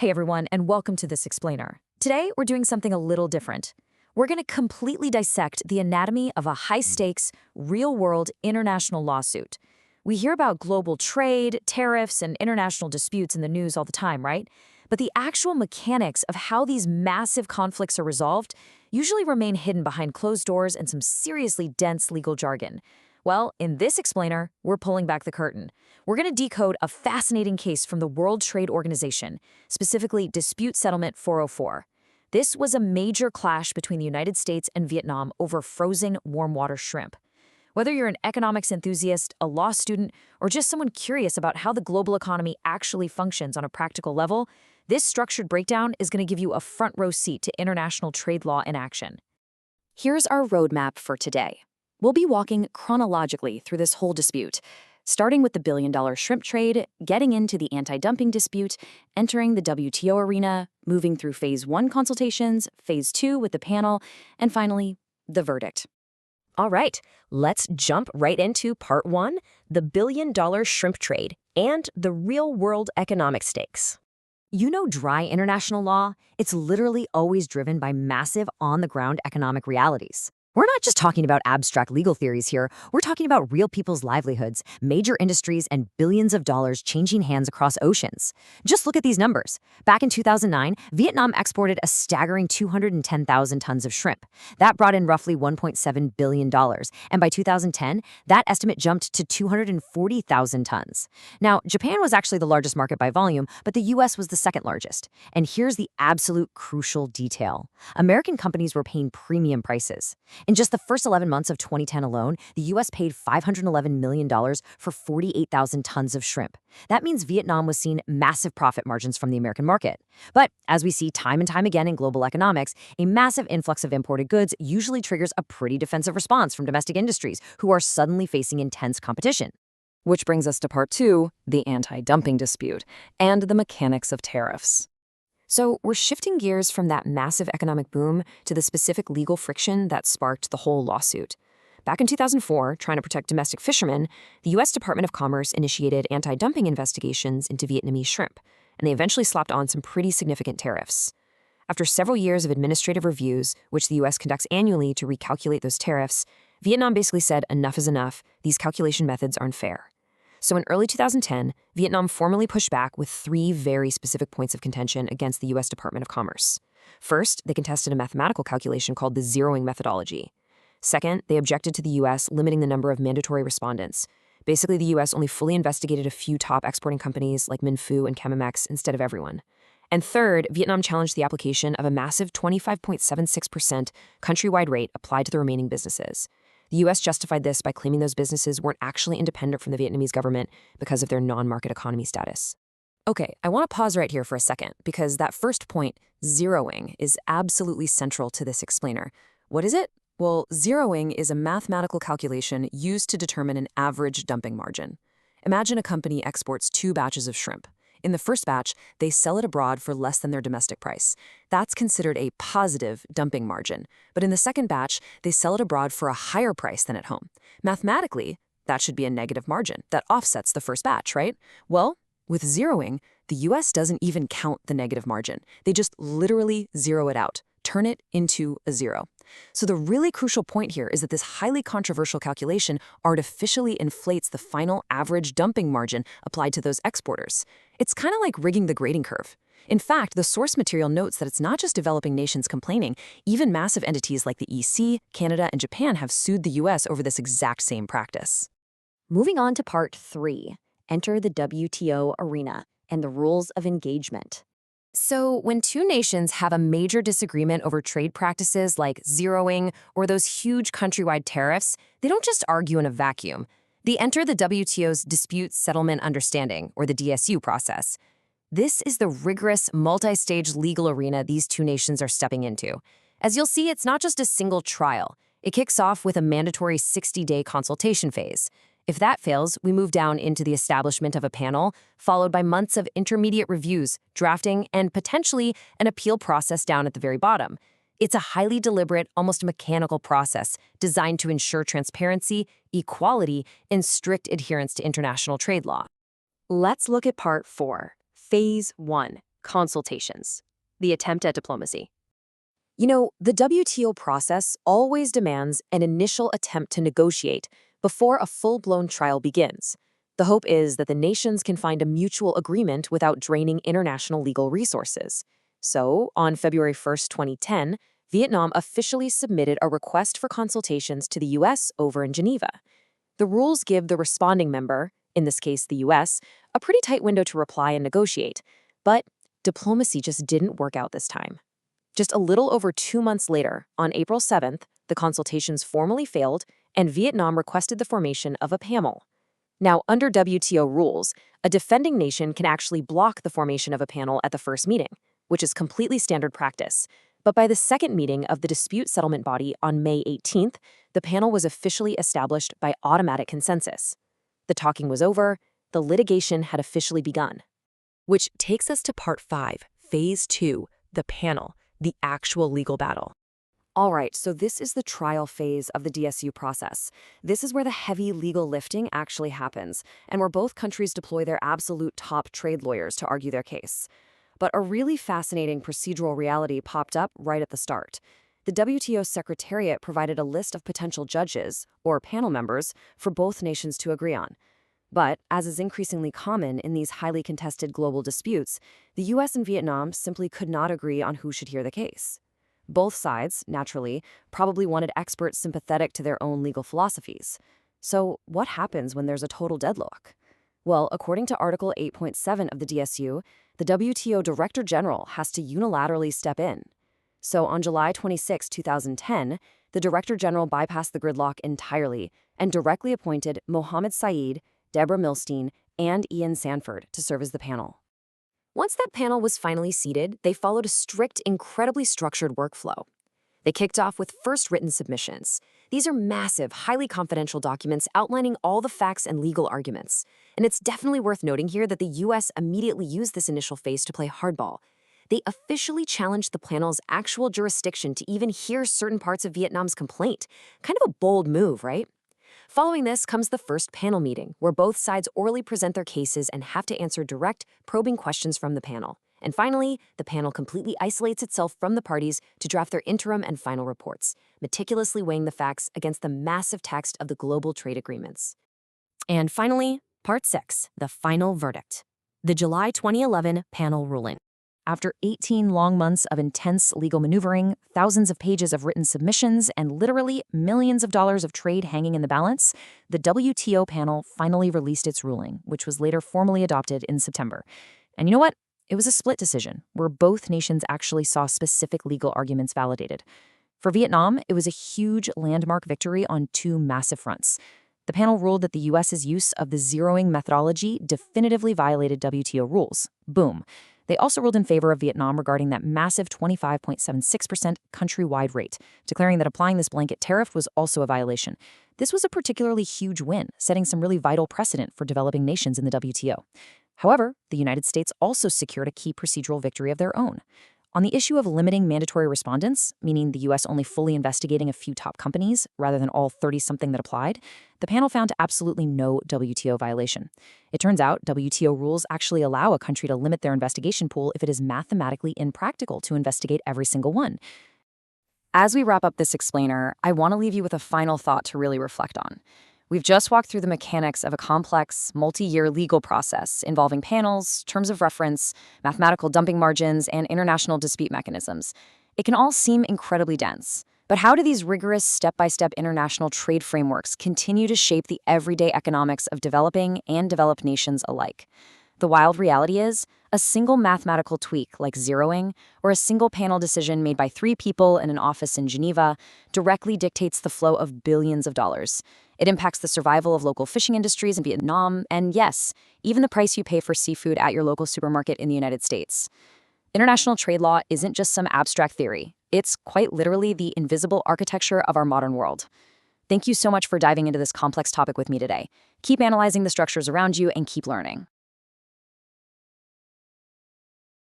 Hey everyone, and welcome to This Explainer. Today, we're doing something a little different. We're going to completely dissect the anatomy of a high-stakes, real-world international lawsuit. We hear about global trade, tariffs, and international disputes in the news all the time, right? But the actual mechanics of how these massive conflicts are resolved usually remain hidden behind closed doors and some seriously dense legal jargon. Well, in this explainer, we're pulling back the curtain. We're going to decode a fascinating case from the World Trade Organization, specifically Dispute Settlement 404. This was a major clash between the United States and Vietnam over frozen warmwater shrimp. Whether you're an economics enthusiast, a law student, or just someone curious about how the global economy actually functions on a practical level, this structured breakdown is going to give you a front-row seat to international trade law in action. Here's our roadmap for today. We'll be walking chronologically through this whole dispute, starting with the billion-dollar shrimp trade, getting into the anti-dumping dispute, entering the WTO arena, moving through Phase 1 consultations, Phase 2 with the panel, and finally, the verdict. All right, let's jump right into Part 1, the billion-dollar shrimp trade and the real-world economic stakes. You know dry international law? It's literally always driven by massive on-the-ground economic realities. We're not just talking about abstract legal theories here. We're talking about real people's livelihoods, major industries, and billions of dollars changing hands across oceans. Just look at these numbers. Back in 2009, Vietnam exported a staggering 210,000 tons of shrimp. That brought in roughly $1.7 billion. And by 2010, that estimate jumped to 240,000 tons. Now, Japan was actually the largest market by volume, but the US was the second largest. And here's the absolute crucial detail. American companies were paying premium prices. In just the first 11 months of 2010 alone, the U.S. paid $511 million for 48,000 tons of shrimp. That means Vietnam was seeing massive profit margins from the American market. But as we see time and time again in global economics, a massive influx of imported goods usually triggers a pretty defensive response from domestic industries who are suddenly facing intense competition. Which brings us to Part 2, the anti-dumping dispute, and the mechanics of tariffs. So we're shifting gears from that massive economic boom to the specific legal friction that sparked the whole lawsuit. Back in 2004, trying to protect domestic fishermen, the U.S. Department of Commerce initiated anti-dumping investigations into Vietnamese shrimp, and they eventually slapped on some pretty significant tariffs. After several years of administrative reviews, which the U.S. conducts annually to recalculate those tariffs, Vietnam basically said enough is enough, these calculation methods aren't fair. So in early 2010, Vietnam formally pushed back with 3 very specific points of contention against the U.S. Department of Commerce. First, they contested a mathematical calculation called the zeroing methodology. Second, they objected to the U.S. limiting the number of mandatory respondents. Basically, the U.S. only fully investigated a few top exporting companies like Minh Phu and Chemex instead of everyone. And third, Vietnam challenged the application of a massive 25.76% countrywide rate applied to the remaining businesses. The U.S. justified this by claiming those businesses weren't actually independent from the Vietnamese government because of their non-market economy status. Okay, I want to pause right here for a second because that first point, zeroing, is absolutely central to this explainer. What is it? Well, zeroing is a mathematical calculation used to determine an average dumping margin. Imagine a company exports 2 batches of shrimp. In the first batch, they sell it abroad for less than their domestic price. That's considered a positive dumping margin. But in the second batch, they sell it abroad for a higher price than at home. Mathematically, that should be a negative margin that offsets the first batch, right? Well, with zeroing, the U.S. doesn't even count the negative margin. They just literally zero it out, turn it into a zero. So the really crucial point here is that this highly controversial calculation artificially inflates the final average dumping margin applied to those exporters. It's kind of like rigging the grading curve. In fact, the source material notes that it's not just developing nations complaining. Even massive entities like the EC, Canada, and Japan have sued the U.S. over this exact same practice. Moving on to Part 3, enter the WTO arena and the rules of engagement. So when two nations have a major disagreement over trade practices like zeroing or those huge countrywide tariffs, they don't just argue in a vacuum. They enter the WTO's Dispute Settlement Understanding, or the DSU process. This is the rigorous, multi-stage legal arena these two nations are stepping into. As you'll see, it's not just a single trial. It kicks off with a mandatory 60-day consultation phase. If that fails, we move down into the establishment of a panel, followed by months of intermediate reviews, drafting, and potentially an appeal process down at the very bottom. It's a highly deliberate, almost mechanical process designed to ensure transparency, equality, and strict adherence to international trade law. Let's look at Part 4, Phase 1, Consultations. The attempt at diplomacy. You know, the WTO process always demands an initial attempt to negotiate before a full-blown trial begins. The hope is that the nations can find a mutual agreement without draining international legal resources. So, on February 1st, 2010, Vietnam officially submitted a request for consultations to the US over in Geneva. The rules give the responding member, in this case the US, a pretty tight window to reply and negotiate. But diplomacy just didn't work out this time. Just a little over 2 months later, on April 7th, the consultations formally failed, and Vietnam requested the formation of a panel. Now, under WTO rules, a defending nation can actually block the formation of a panel at the first meeting, which is completely standard practice. But by the second meeting of the dispute settlement body on May 18th, the panel was officially established by automatic consensus. The talking was over, the litigation had officially begun. Which takes us to Part 5, Phase 2, the panel, the actual legal battle. All right, so this is the trial phase of the DSU process. This is where the heavy legal lifting actually happens, and where both countries deploy their absolute top trade lawyers to argue their case. But a really fascinating procedural reality popped up right at the start. The WTO Secretariat provided a list of potential judges, or panel members, for both nations to agree on. But, as is increasingly common in these highly contested global disputes, the US and Vietnam simply could not agree on who should hear the case. Both sides, naturally, probably wanted experts sympathetic to their own legal philosophies. So, what happens when there's a total deadlock? Well, according to Article 8.7 of the DSU, the WTO Director General has to unilaterally step in. So, on July 26, 2010, the Director General bypassed the gridlock entirely and directly appointed Mohammed Saeed, Deborah Milstein, and Ian Sanford to serve as the panel. Once that panel was finally seated, they followed a strict, incredibly structured workflow. They kicked off with first written submissions. These are massive, highly confidential documents outlining all the facts and legal arguments. And it's definitely worth noting here that the US immediately used this initial phase to play hardball. They officially challenged the panel's actual jurisdiction to even hear certain parts of Vietnam's complaint. Kind of a bold move, right? Following this comes the first panel meeting, where both sides orally present their cases and have to answer direct, probing questions from the panel. And finally, the panel completely isolates itself from the parties to draft their interim and final reports, meticulously weighing the facts against the massive text of the global trade agreements. And finally, Part 6, the final verdict. The July 2011 panel ruling. After 18 long months of intense legal maneuvering, thousands of pages of written submissions, and literally millions of dollars of trade hanging in the balance, the WTO panel finally released its ruling, which was later formally adopted in September. And you know what? It was a split decision, where both nations actually saw specific legal arguments validated. For Vietnam, it was a huge landmark victory on two massive fronts. The panel ruled that the US's use of the zeroing methodology definitively violated WTO rules. Boom. They also ruled in favor of Vietnam regarding that massive 25.76% countrywide rate, declaring that applying this blanket tariff was also a violation. This was a particularly huge win, setting some really vital precedent for developing nations in the WTO. However, the United States also secured a key procedural victory of their own. On the issue of limiting mandatory respondents, meaning the U.S. only fully investigating a few top companies rather than all 30-something that applied, the panel found absolutely no WTO violation. It turns out WTO rules actually allow a country to limit their investigation pool if it is mathematically impractical to investigate every single one. As we wrap up this explainer, I want to leave you with a final thought to really reflect on. We've just walked through the mechanics of a complex, multi-year legal process involving panels, terms of reference, mathematical dumping margins, and international dispute mechanisms. It can all seem incredibly dense. But how do these rigorous, step-by-step international trade frameworks continue to shape the everyday economics of developing and developed nations alike? The wild reality is, a single mathematical tweak like zeroing, or a single panel decision made by 3 people in an office in Geneva, directly dictates the flow of billions of dollars. It impacts the survival of local fishing industries in Vietnam, and yes, even the price you pay for seafood at your local supermarket in the United States. International trade law isn't just some abstract theory. It's quite literally the invisible architecture of our modern world. Thank you so much for diving into this complex topic with me today. Keep analyzing the structures around you and keep learning.